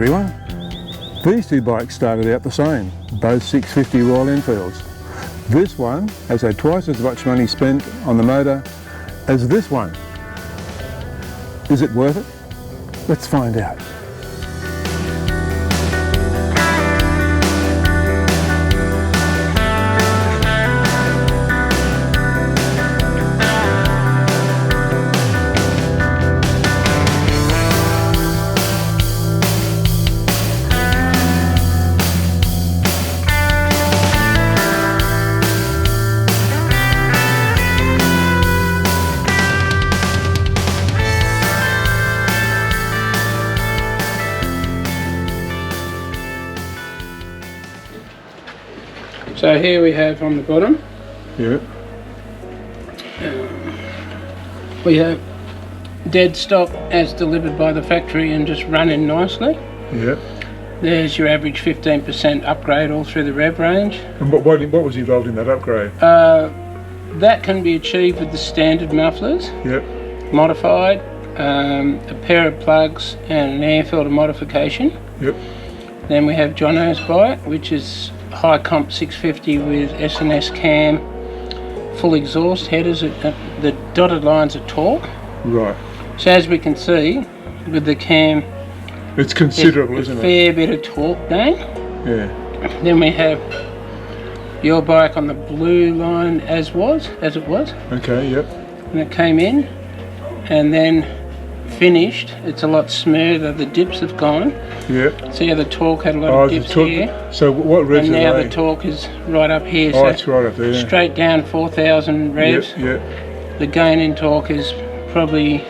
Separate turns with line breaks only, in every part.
everyone. These two bikes started out the same, both 650 Royal Enfields. This one has had twice as much money spent on the motor as this one. Is it worth it? Let's find out.
So here we have on the bottom, we have dead stock as delivered by the factory and just running nicely. There's your average 15% upgrade all through the rev range.
And what was involved in that upgrade?
That can be achieved with the standard mufflers, modified, a pair of plugs and an air filter modification. Then we have Jono's bike, which is high comp 650 with S&S cam, full exhaust headers. The dotted lines are torque. Right. So as we can see with the cam,
it's considerable, isn't it?
A fair bit of torque gain.
Yeah.
Then we have your bike on the blue line as it was.
Okay. Yep.
And it came in, and then finished. It's a lot smoother. The dips have gone. Yeah. See how the torque had a lot of dips here.
So what revs?
And now the torque is right up here.
Oh, so it's right up there.
Straight down 4,000 revs.
Yeah.
The gain in torque is probably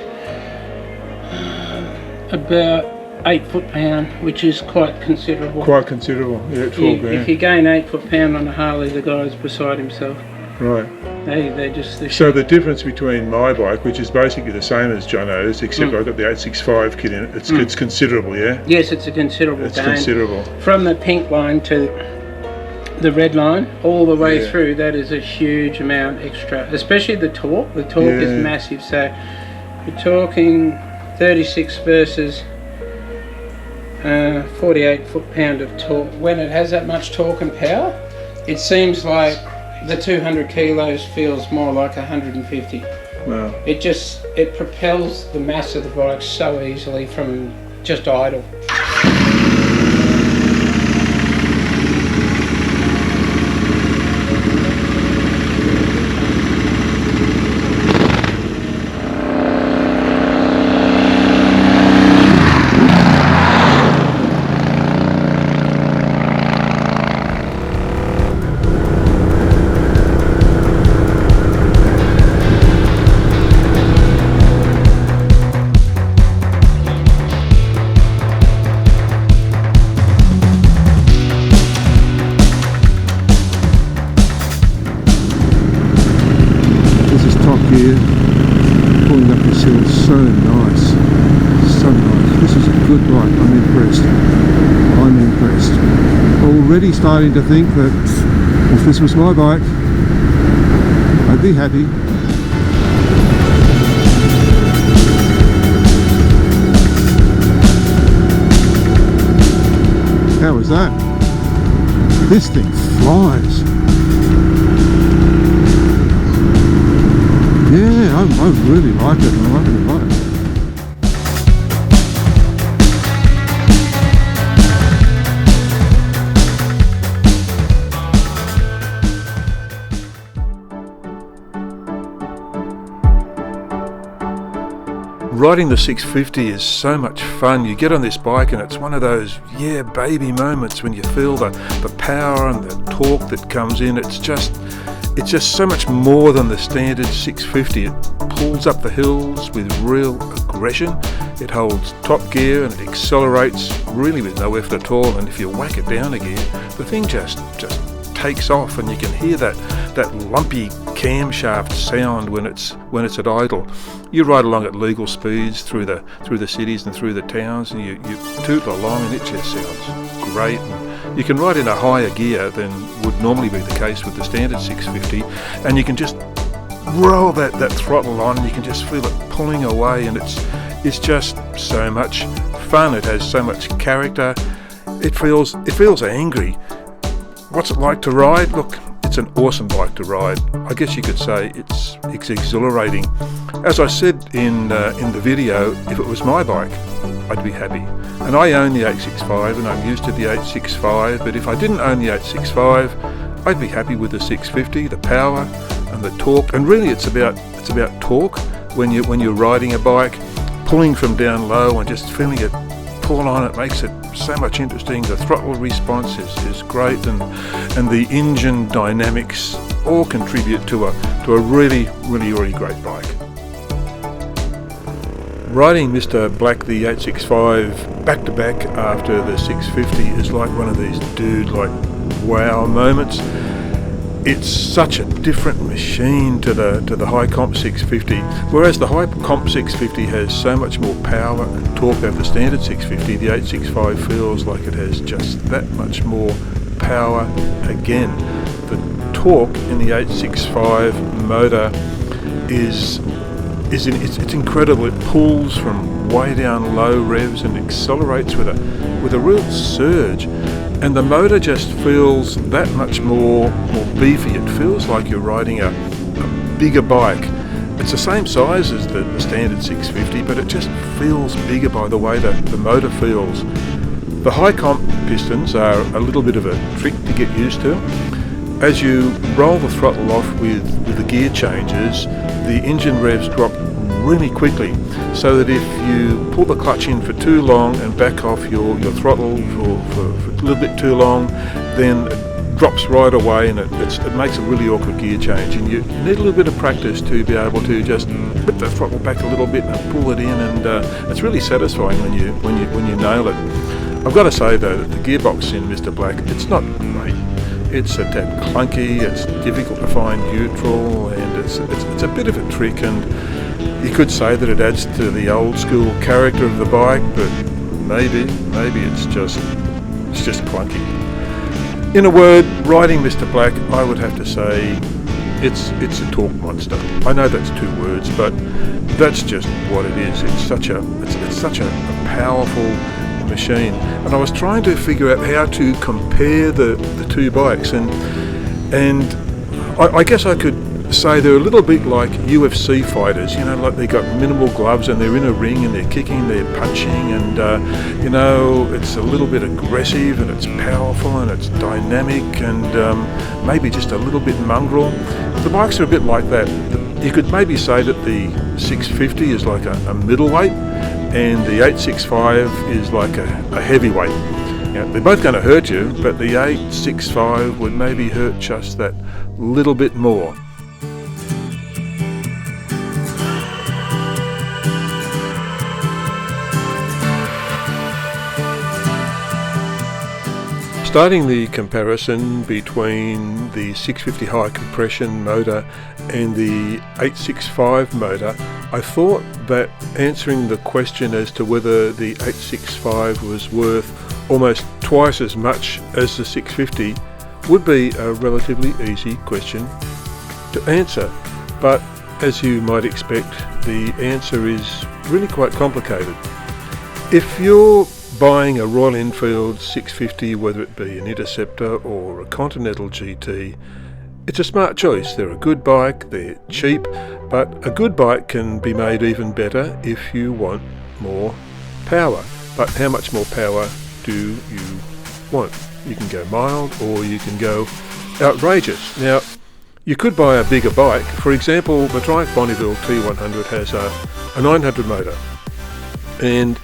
about 8 foot-pound, which is quite considerable.
Quite considerable. Yeah, 12 grand.
If you gain 8 foot-pound on a Harley, the guy's beside himself.
Right.
So
the difference between my bike, which is basically the same as Jono's, except I've got the 865 kit in it, it's considerable, yeah?
Yes, it's a considerable gain.
It's considerable.
From the pink line to the red line, all the way through, that is a huge amount extra, especially the torque. The torque is massive, so you're talking 36 versus 48 foot-pound of torque. When it has that much torque and power, it seems like the 200 kilos feels more like 150.
Wow.
It propels the mass of the bike so easily from just idle.
Pulling up this hill, so nice. This is a good bike. I'm impressed. Already starting to think that if this was my bike, I'd be happy. How was that? This thing flies. Yeah, I really like it. I'm liking the bike. Riding the 650 is so much fun. You get on this bike and it's one of those baby moments when you feel the power and the torque that comes in. It's just so much more than the standard 650. It pulls up the hills with real aggression. It holds top gear and it accelerates really with no effort at all. And if you whack it down a gear, the thing just takes off, and you can hear that lumpy camshaft sound when it's at idle. You ride along at legal speeds through the cities and through the towns, and you tootle along, and it just sounds great. And you can ride in a higher gear than would normally be the case with the standard 650, and you can just roll that throttle on, and you can just feel it pulling away, and it's just so much fun, it has so much character, it feels angry. What's it like to ride? Look, it's an awesome bike to ride. I guess you could say it's exhilarating. As I said in the video, if it was my bike, I'd be happy. And I own the 865 and I'm used to the 865, but if I didn't own the 865, I'd be happy with the 650, the power and the torque. And really it's about torque when you're riding a bike, pulling from down low and just feeling it pull on it makes it so much interesting. The throttle response is great, and the engine dynamics all contribute to a really great bike. Riding Mr. Black the 865 back to back after the 650 is like one of these wow moments. It's such a different machine to the high comp 650, whereas the high comp 650 has so much more power and torque over the standard 650. The 865 feels like it has just that much more power again. The torque in the 865 motor it's incredible. It pulls from way down low revs and accelerates with a real surge. And the motor just feels that much more beefy. It feels like you're riding a bigger bike. It's the same size as the standard 650, but it just feels bigger by the way the motor feels. The high comp pistons are a little bit of a trick to get used to. As you roll the throttle off with the gear changes, the engine revs drop really quickly, so that if you pull the clutch in for too long and back off your throttle for a little bit too long, then it drops right away, and it makes a really awkward gear change. And you need a little bit of practice to be able to just whip the throttle back a little bit and pull it in, and it's really satisfying when you nail it. I've got to say though that the gearbox in Mr. Black, it's not great. It's a tad clunky, it's difficult to find neutral, and it's a bit of a trick, and you could say that it adds to the old school character of the bike, but maybe it's just clunky. In a word, riding Mr. Black, I would have to say it's a torque monster. I know that's 2 words, but that's just what it is. It's such a powerful machine. And I was trying to figure out how to compare the 2 bikes, and I guess I could say they're a little bit like UFC fighters, like they got minimal gloves and they're in a ring and they're kicking, they're punching, and it's a little bit aggressive and it's powerful and it's dynamic and maybe just a little bit mongrel. The bikes are a bit like that. You could maybe say that the 650 is like a middleweight and the 865 is like a heavyweight. They're both going to hurt you, but the 865 would maybe hurt just that little bit more. Starting the comparison between the 650 high compression motor and the 865 motor, I thought that answering the question as to whether the 865 was worth almost twice as much as the 650 would be a relatively easy question to answer. But as you might expect, the answer is really quite complicated. If you're buying a Royal Enfield 650, whether it be an Interceptor or a Continental GT, it's a smart choice. They're a good bike, they're cheap, but a good bike can be made even better if you want more power. But how much more power do you want? You can go mild or you can go outrageous. Now, you could buy a bigger bike. For example, the Triumph Bonneville T100 has a 900 motor, and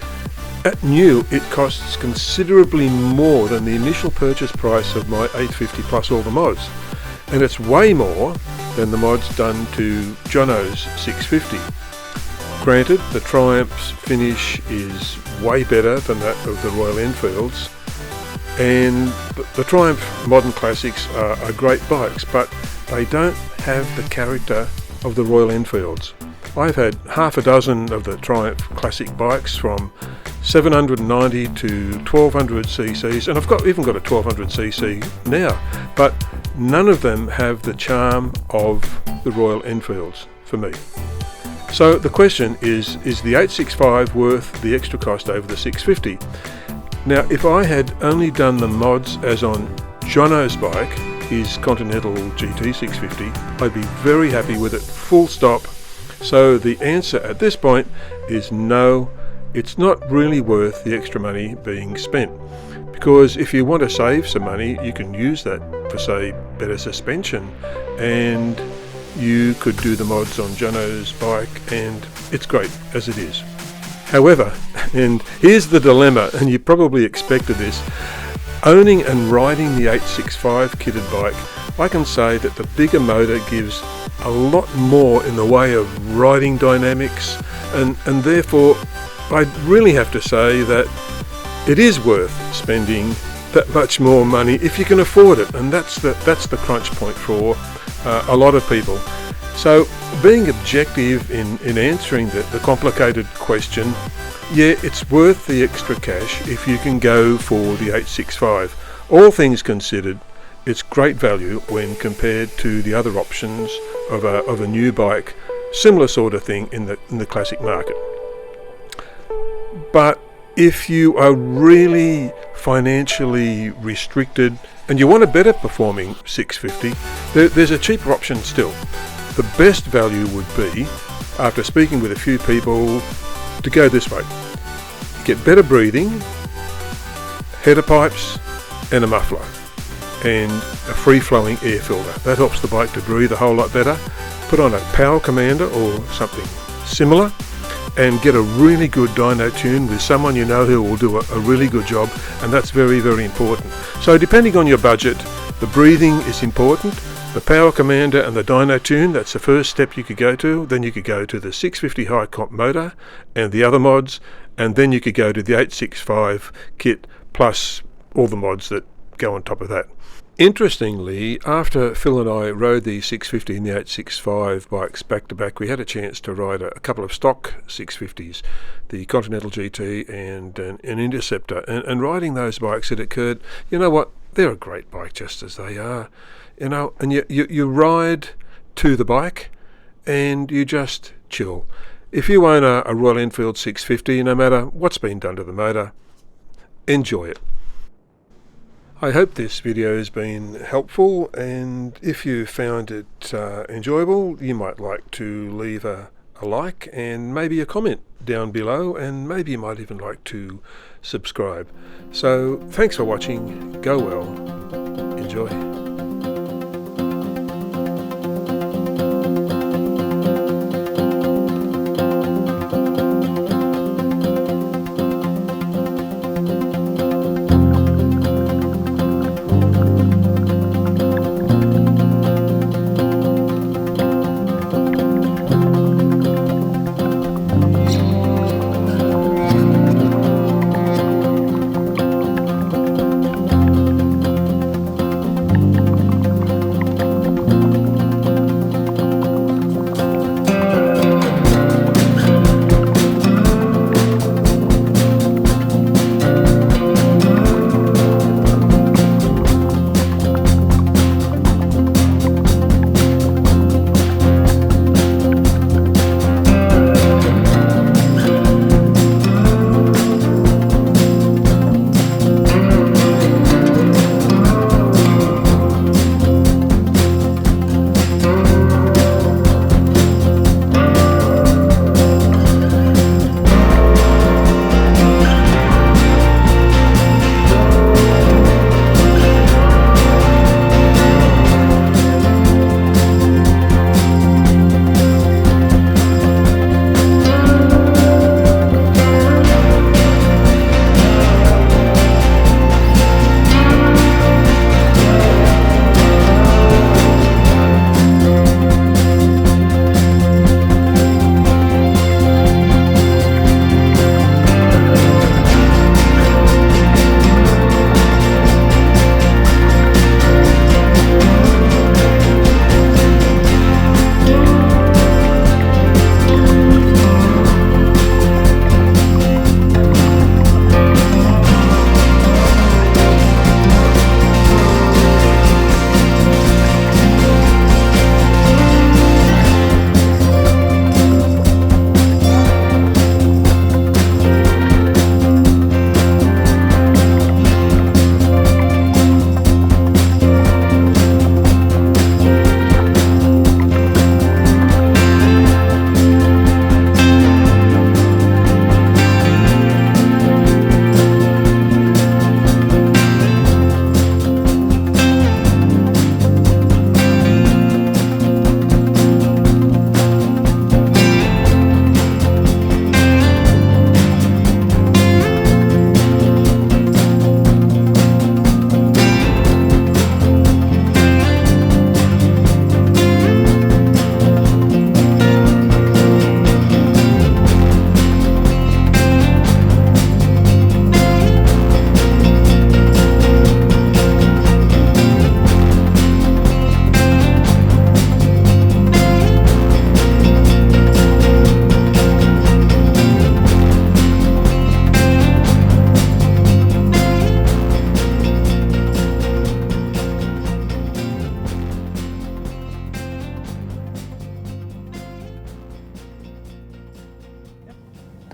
at new, it costs considerably more than the initial purchase price of my 850 plus all the mods, and it's way more than the mods done to Jono's 650. Granted, the Triumph's finish is way better than that of the Royal Enfields, and the Triumph Modern Classics are great bikes, but they don't have the character of the Royal Enfields. I've had half a dozen of the Triumph Classic bikes from 790 to 1200 cc's, and I've even got a 1200cc now, but none of them have the charm of the Royal Enfields for me. So the question is the 865 worth the extra cost over the 650? Now, if I had only done the mods as on Jono's bike, his Continental GT 650, I'd be very happy with it, full stop. So the answer at this point is no, it's not really worth the extra money being spent. Because if you want to save some money, you can use that for, say, better suspension, and you could do the mods on Jono's bike, and it's great as it is. However, and here's the dilemma, and you probably expected this, owning and riding the 865 kitted bike, I can say that the bigger motor gives a lot more in the way of riding dynamics, and therefore I really have to say that it is worth spending that much more money if you can afford it, and that's the crunch point for a lot of people. So being objective in answering the complicated question, yeah, it's worth the extra cash if you can go for the 865. All things considered, it's great value when compared to the other options of a new bike, similar sort of thing in the classic market. But if you are really financially restricted and you want a better performing 650, there's a cheaper option still. The best value would be, after speaking with a few people, to go this way. Get better breathing, header pipes and a muffler, and a free-flowing air filter. That helps the bike to breathe a whole lot better. Put on a power commander or something similar, and get a really good dyno tune with someone you know who will do a really good job, and that's very, very important. So depending on your budget, the breathing is important, the power commander and the dyno tune, that's the first step you could go to. Then you could go to the 650 high comp motor and the other mods, and then you could go to the 865 kit plus all the mods that go on top of that. Interestingly, after Phil and I rode the 650 and the 865 bikes back to back, we had a chance to ride a couple of stock 650s, the Continental GT and an Interceptor. And riding those bikes, it occurred, you know what, they're a great bike just as they are. You know, and you ride to the bike and you just chill. If you own a Royal Enfield 650, no matter what's been done to the motor, enjoy it. I hope this video has been helpful, and if you found it enjoyable, you might like to leave a like and maybe a comment down below, and maybe you might even like to subscribe. So thanks for watching, go well, enjoy.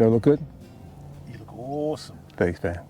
Do I look good?
You look awesome.
Thanks, man.